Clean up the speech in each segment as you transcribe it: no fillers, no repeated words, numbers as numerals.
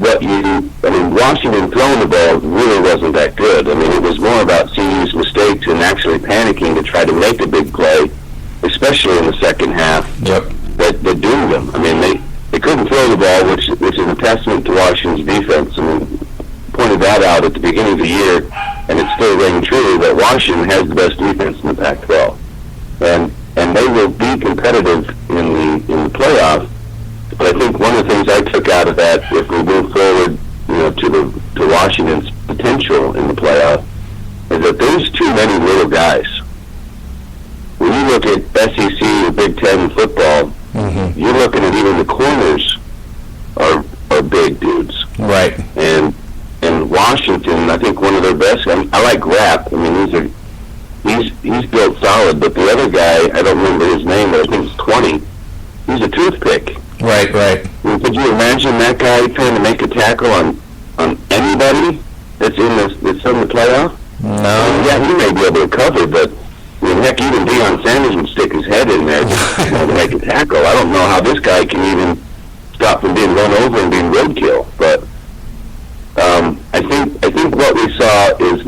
Washington throwing the ball really wasn't that good. I mean, it was more about CU's mistakes and actually panicking to try to make a big play, especially in the second half. Yep. That doomed them. I mean, they couldn't throw the ball, which is a testament to Washington's defense. I mean, pointed that out at the beginning of the year, and it's still ringing true that Washington has the best defense in the Pac-12, and they will be competitive in the playoff. But I think one of the things I took out of that, if we move forward, to Washington's potential in the playoff, is that there's too many little guys. When you look at SEC or Big Ten football, you're looking at even the corners are big dudes. Right. And Washington, I think one of their best. I like Rapp. I mean, he's built solid. But the other guy, I don't remember his name, but I think it's 20. He's a toothpick. Right. I mean, could you imagine that guy trying to make a tackle on anybody that's in the playoff? No. Yeah, he may be able to cover, but I mean, heck, even Deion Sanders would stick his head in there to make a tackle. I don't know how this guy can even stop from being run over and being roadkill. But I think what we saw is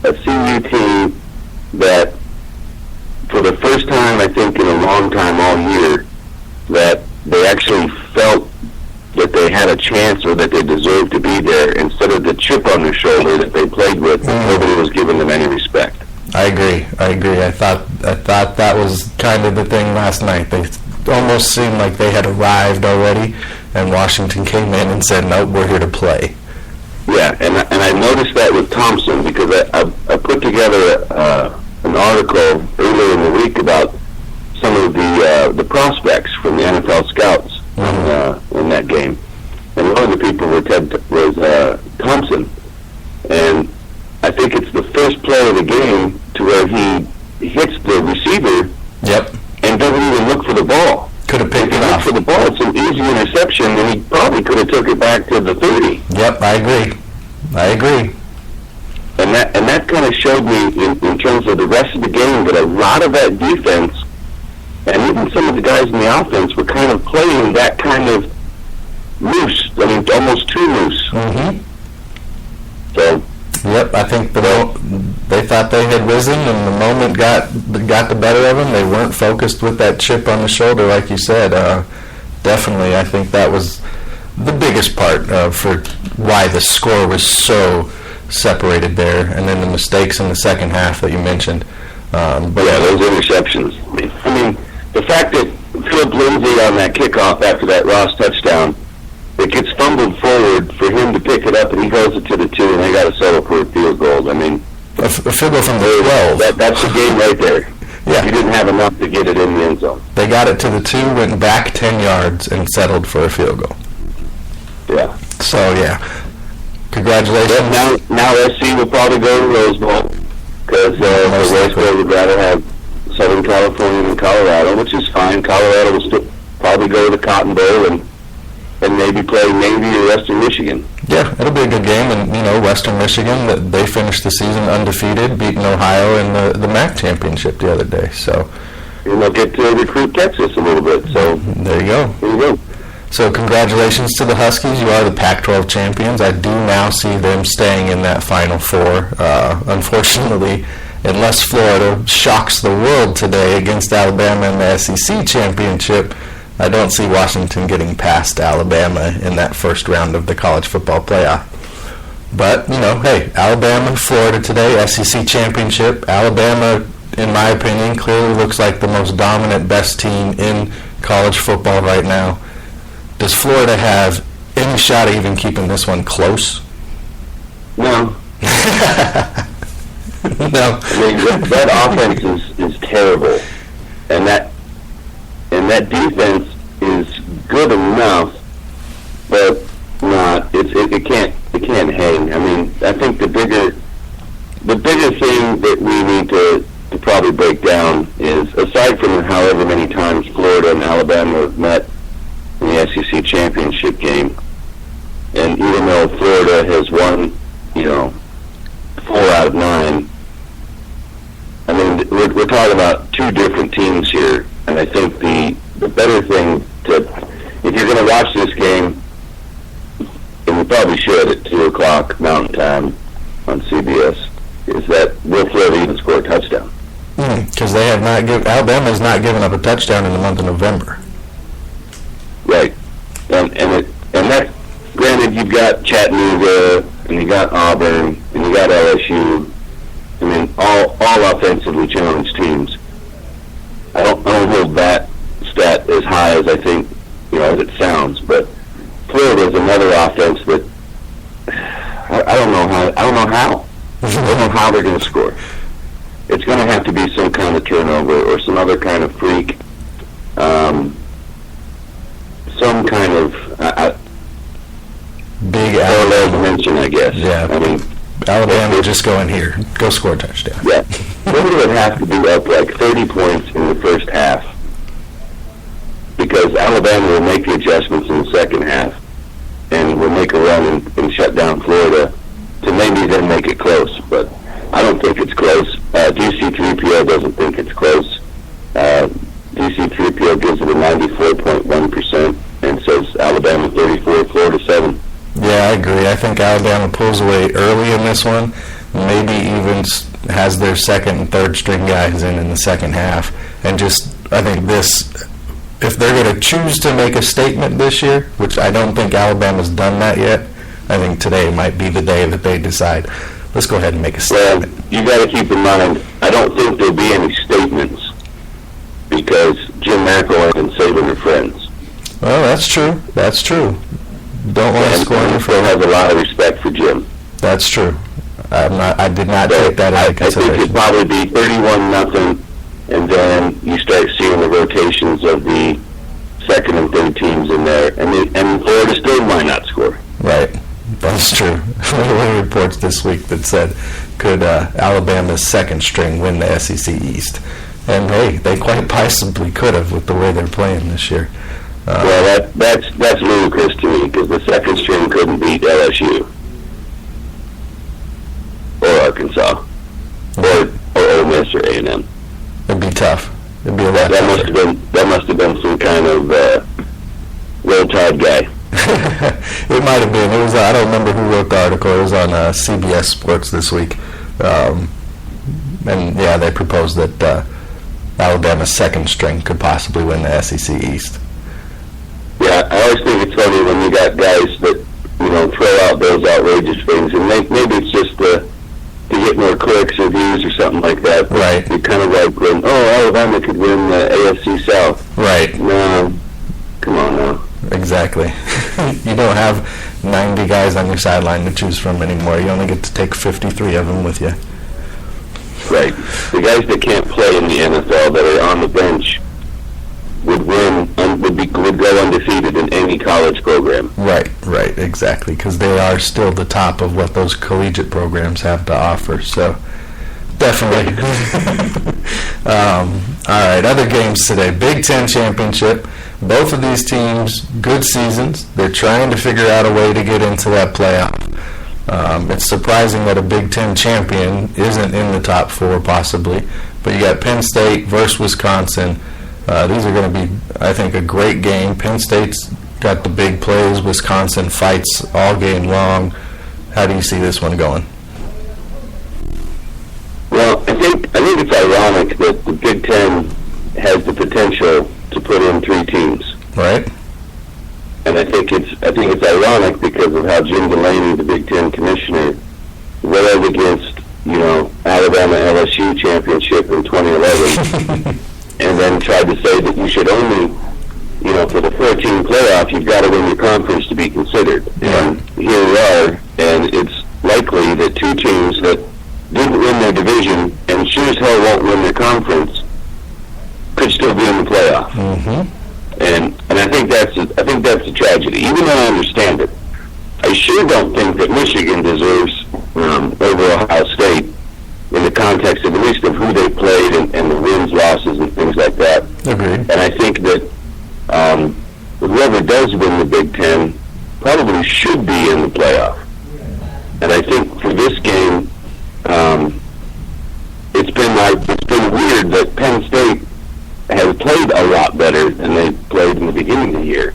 a CU team that, for the first time, I think in a long time all year, that they actually felt that they had a chance or that they deserved to be there instead of the chip on their shoulder that they played with. Nobody was giving them any respect. I agree. I thought that was kind of the thing last night. They almost seemed like they had arrived already, and Washington came in and said, "Nope, we're here to play." Yeah, and I noticed that with Thompson because I put together an article earlier in the week about some of the prospects from the NFL scouts in that game, and one of the people was Thompson, and I think it's the first play of the game to where he hits the receiver. Yep. And doesn't even look for the ball. Could have picked it off. off. For the ball, it's an easy interception, and he probably could have took it back to the 30. Yep, I agree. And that kind of showed me in terms of the rest of the game that a lot of that defense and even some of the guys in the offense were kind of playing that kind of loose. I mean, almost too loose. So. Yep, I think they thought they had risen, and the moment got the better of them. They weren't focused with that chip on the shoulder, like you said. Definitely, I think that was the biggest part for why the score was so separated there, and then the mistakes in the second half that you mentioned. But yeah, those interceptions. I mean, the fact that Philip Lindsay on that kickoff after that Ross touchdown, it gets fumbled forward for him to pick it up, and he goes it to the 2, and they got to settle for a field goal. I mean, a field goal from the 12. That's the game right there. Yeah. You didn't have enough to get it in the end zone. They got it to the 2, went back 10 yards, and settled for a field goal. Yeah. So, yeah. Congratulations. But now SC will probably go to Rose Bowl because the Rose Bowl would rather have Southern California than Colorado, which is fine. Colorado will still probably go to the Cotton Bowl and maybe play Navy or Western Michigan. Yeah, it'll be a good game. And, Western Michigan, they finished the season undefeated, beating Ohio in the MAC championship the other day. So, and they'll get to recruit Texas a little bit. So there you go. There you go. So congratulations to the Huskies. You are the Pac-12 champions. I do now see them staying in that Final Four. Unfortunately, unless Florida shocks the world today against Alabama in the SEC championship, I don't see Washington getting past Alabama in that first round of the college football playoff. But, hey, Alabama, Florida today, SEC championship. Alabama, in my opinion, clearly looks like the most dominant, best team in college football right now. Does Florida have any shot at even keeping this one close? No. No. I mean, that offense is terrible. And that defense is good enough, but not. It can't hang. I mean, I think the bigger thing that we need to probably break down is, aside from however many times Florida and Alabama have met in the SEC championship game, and even though Florida has won, 4 out of 9, I mean, we're talking about two different teams here, and I think the better thing if you're going to watch this game, probably should at 2 o'clock Mountain Time on CBS, is that will Florida even score a touchdown? Because they have not Alabama's not given up a touchdown in the month of November. Right. And that, granted, you've got Chattanooga, and you got Auburn, and you got LSU. I mean, all offensively challenged teams. I don't hold that stat as high as I think, as it sounds, but Florida is another offense that I don't know how. I don't know how they're going to score. It's going to have to be some kind of turnover or some other kind of freak, some kind of big parallel dimension, I guess. Yeah. I mean, Alabama just go in here, go score a touchdown. Yeah. Florida would have to be up like 30 points in the first half, because Alabama will make the adjustments in the second half and will make a run and shut down Florida to maybe then make it close. But I don't think it's close. DC3PO doesn't think it's close. DC3PO gives it a 94.1% and says Alabama 34, Florida 7. Yeah, I agree. I think Alabama pulls away early in this one, maybe even has their second and third string guys in the second half, and I think if they're going to choose to make a statement this year, which I don't think Alabama's done that yet, I think today might be the day that they decide, let's go ahead and make a statement. Well, you got to keep in mind, I don't think there'll be any statements because Jim McElwain and Saban are friends. Well, that's true. That's true. Don't want to score in your friend. Has a lot of respect for Jim. That's true. I did not take that into consideration. I think it'd probably be 31-0, and then you start seeing the rotations of the second and third teams in there, and Florida still might not score. Right. That's true. There were reports this week that said, could Alabama's second string win the SEC East? And hey, they quite possibly could have with the way they're playing this year. Well, that's ludicrous to me, because the second string couldn't beat LSU or Arkansas or Ole Miss or A&M. It'd be tough. It'd be a lot that must have been some kind of Roll Tide guy. It might have been. It was. I don't remember who wrote the article. It was on CBS Sports this week, and yeah, they proposed that Alabama's second string could possibly win the SEC East. Yeah, I always think it's funny when you got guys that throw out those outrageous things, and maybe it's just to get more clicks or views or something like that. Right. You're kind of like going, Alabama could win the AFC South. Right. No, come on now. Exactly. You don't have 90 guys on your sideline to choose from anymore. You only get to take 53 of them with you. Right. The guys that can't play in the NFL that are on the bench would go undefeated in any college program. Right, exactly, because they are still the top of what those collegiate programs have to offer. So, definitely. All right, other games today. Big Ten Championship. Both of these teams, good seasons. They're trying to figure out a way to get into that playoff. It's surprising that a Big Ten champion isn't in the top four, possibly. But you got Penn State versus Wisconsin. These are going to be, I think, a great game. Penn State's got the big plays. Wisconsin fights all game long. How do you see this one going? Well, I think it's ironic that the Big Ten has the potential to put in three teams. Right. And I think it's ironic because of how Jim Delaney, the Big Ten commissioner, railed against Alabama LSU championship in 2011. And then tried to say that you should only, for the 14 playoff, you've got to win your conference to be considered. Yeah. And here we are, and it's likely that two teams that didn't win their division and sure as hell won't win their conference could still be in the playoff. Mm-hmm. And I think that's a tragedy. Even though I understand it, I sure don't think that Michigan deserves over Ohio State in the context of at least of who they played and the wins, losses, and things like that. Agreed. And I think that whoever does win the Big Ten probably should be in the playoff. And I think for this game, it's been weird that Penn State has played a lot better than they played in the beginning of the year.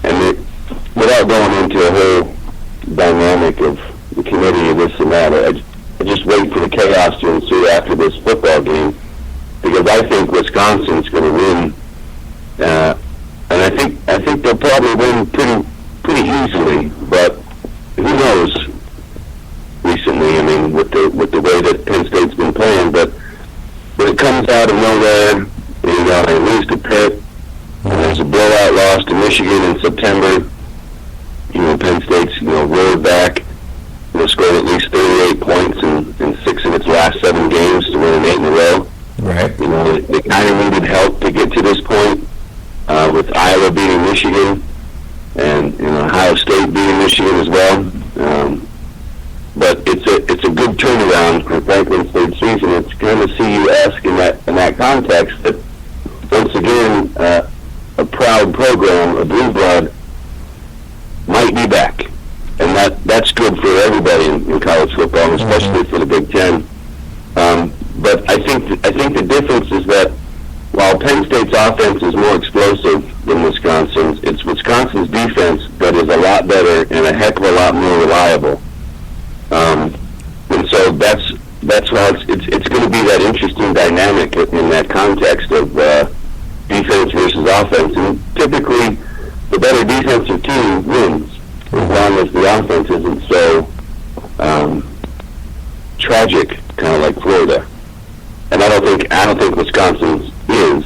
And without going into a whole dynamic of the committee and this and that. I just wait for the chaos to ensue after this football game, because I think Wisconsin's going to win, and I think they'll probably win pretty easily. But who knows? Recently, I mean, with the way that Penn State's been playing, but when it comes out of nowhere, they lose to Pitt, and there's a blowout loss to Michigan in September. Penn State's roared back, scored at least 38 points in 6 of its last 7 games to win 8 in a row. Right. They kind of needed help to get to this point, with Iowa beating Michigan and Ohio State beating Michigan as well. But it's a good turnaround for Franklin State season. It's going to see you ask in that context that once again a proud program, a blue blood, might be back, and that's good for everybody in college football, especially for the Big Ten. But I think the difference is that while Penn State's offense is more explosive than Wisconsin's, it's Wisconsin's defense that is a lot better and a heck of a lot more reliable. And so that's why it's going to be that interesting dynamic in that context of defense versus offense. And typically, the better defensive team wins, as long as the offense isn't so tragic, kind of like Florida. And I don't think Wisconsin's is.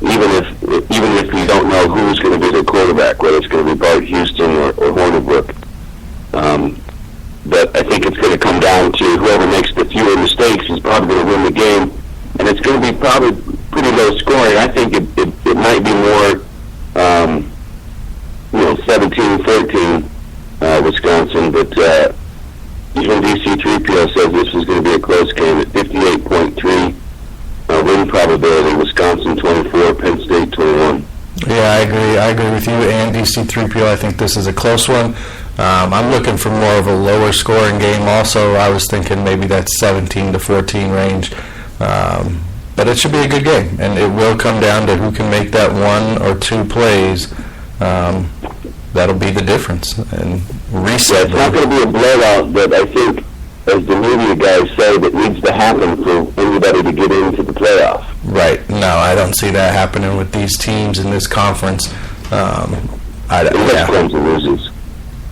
Even if you don't know who's going to be the quarterback, whether it's going to be Bart Houston or Hornibrook. But I think it's going to come down to whoever makes the fewer mistakes is probably going to win the game, and it's going to be probably pretty low scoring. I think it might be more 17-14 Wisconsin, but even DC3PO says this is going to be a close game at 58.3 win probability. Wisconsin 24, Penn State 21. Yeah, I agree with you and DC3PO. I think this is a close one. I'm looking for more of a lower scoring game also. I was thinking maybe that 17-14 range. But it should be a good game, and it will come down to who can make that 1 or 2 plays. That'll be the difference. And reset. It's not going to be a blowout, but I think, as the media guys say, that needs to happen for anybody to get into the playoff. Right. No, I don't see that happening with these teams in this conference. Unless Clemson loses.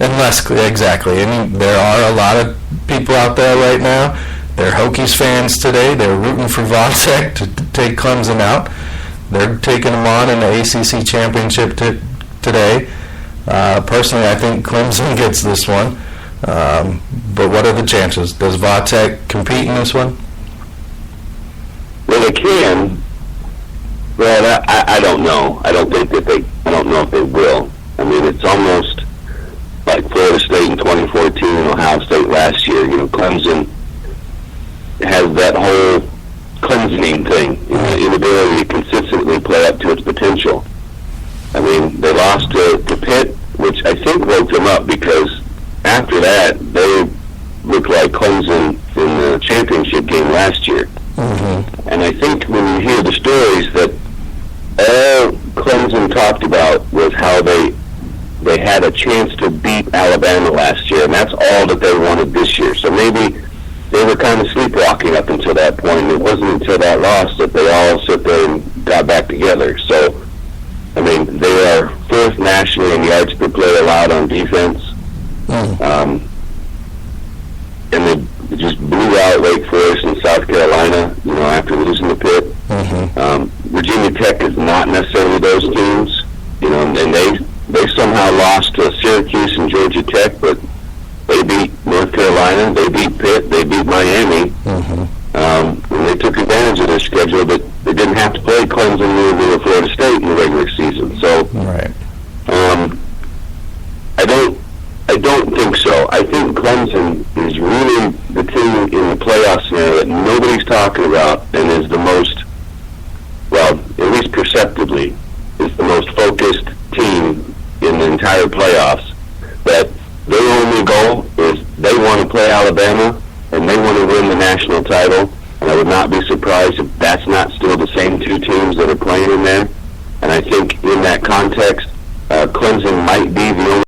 Exactly. I mean, there are a lot of people out there right now. They're Hokies fans today. They're rooting for Vatek to take Clemson out. They're taking them on in the ACC championship today. Personally, I think Clemson gets this one. But what are the chances? Does Vatek compete in this one? Well, they can. Well, I don't know. I don't know if they will. I mean, it's almost like Florida State in 2014 and Ohio State last year. Clemson has that whole Clemsoning thing, the inability to consistently play up to its potential. I mean, they lost to Pitt, which I think woke them up, because after that, they looked like Clemson in the championship game last year. Mm-hmm. And I think when you hear the stories, that all Clemson talked about was how they had a chance to beat Alabama last year, and that's all that they wanted this year. So maybe they were kind of sleepwalking up until that point. It wasn't until that loss that they all sit there and got back together. So, I mean, they are 4th nationally in yards per play allowed on defense. Mm. And they just blew out Wake Forest and South Carolina, after losing to Pitt. Mm-hmm. Virginia Tech is not necessarily those teams, and they somehow lost to Syracuse and Georgia Tech, but they beat North Carolina, they beat Pitt, they beat Miami. Mm-hmm. And they took advantage of their schedule, but they didn't have to play Clemson, Louisville, or Florida State in the regular season. So, right. I don't think so. I think Clemson is really the team in the playoff scenario that nobody's talking about, and is the most, well, at least perceptibly, is the most focused team in the entire playoffs. That their only goal is they want to play Alabama, and they want to win the national title. And I would not be surprised if that's not still the same 2 teams that are playing in there. And I think in that context, Clemson might be the